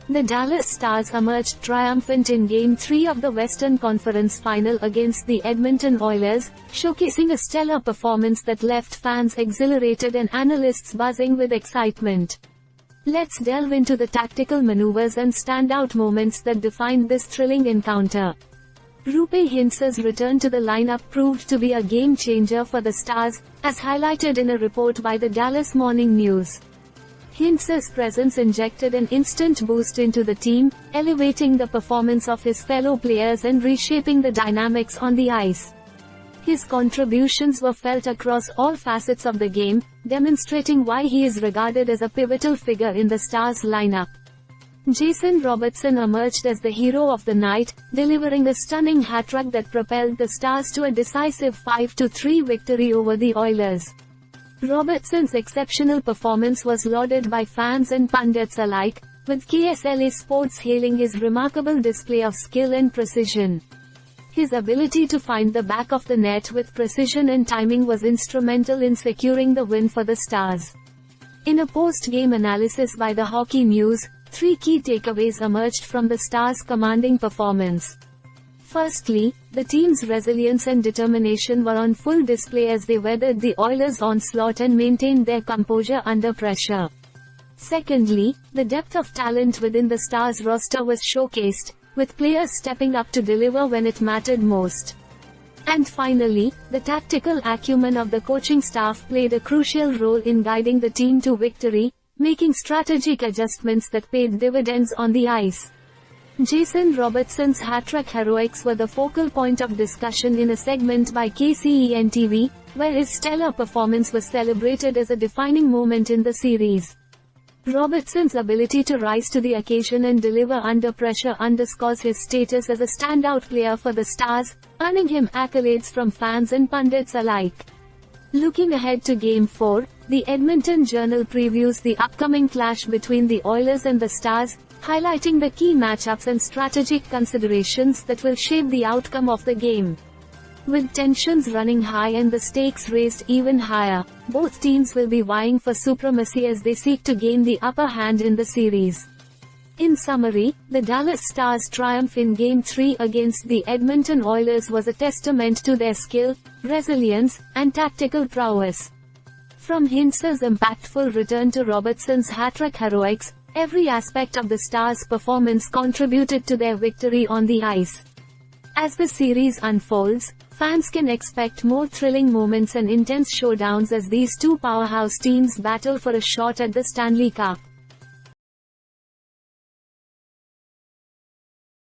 The Dallas Stars emerged triumphant in Game 3 of the Western Conference Final against the Edmonton Oilers, showcasing a stellar performance that left fans exhilarated and analysts buzzing with excitement. Let's delve into the tactical maneuvers and standout moments that defined this thrilling encounter. Roope Hintze's return to the lineup proved to be a game-changer for the Stars, as highlighted in a report by the Dallas Morning News. Hintze's presence injected an instant boost into the team, elevating the performance of his fellow players and reshaping the dynamics on the ice. His contributions were felt across all facets of the game, demonstrating why he is regarded as a pivotal figure in the Stars lineup. Jason Robertson emerged as the hero of the night, delivering a stunning hat-trick that propelled the Stars to a decisive 5-3 victory over the Oilers. Robertson's exceptional performance was lauded by fans and pundits alike, with KSLA Sports hailing his remarkable display of skill and precision. His ability to find the back of the net with precision and timing was instrumental in securing the win for the Stars. In a post-game analysis by the Hockey News, 3 key takeaways emerged from the Stars' commanding performance. Firstly, the team's resilience and determination were on full display as they weathered the Oilers' onslaught and maintained their composure under pressure. Secondly, the depth of talent within the Stars roster was showcased, with players stepping up to deliver when it mattered most. And finally, the tactical acumen of the coaching staff played a crucial role in guiding the team to victory, making strategic adjustments that paid dividends on the ice. Jason Robertson's hat-trick heroics were the focal point of discussion in a segment by KCEN-TV, where his stellar performance was celebrated as a defining moment in the series. Robertson's ability to rise to the occasion and deliver under pressure underscores his status as a standout player for the Stars, earning him accolades from fans and pundits alike. Looking ahead to Game 4, the Edmonton Journal previews the upcoming clash between the Oilers and the Stars, highlighting the key matchups and strategic considerations that will shape the outcome of the game. With tensions running high and the stakes raised even higher, both teams will be vying for supremacy as they seek to gain the upper hand in the series. In summary, the Dallas Stars' triumph in Game 3 against the Edmonton Oilers was a testament to their skill, resilience, and tactical prowess. From Hintze's impactful return to Robertson's hat-trick heroics, every aspect of the Stars' performance contributed to their victory on the ice. As the series unfolds, fans can expect more thrilling moments and intense showdowns as these two powerhouse teams battle for a shot at the Stanley Cup.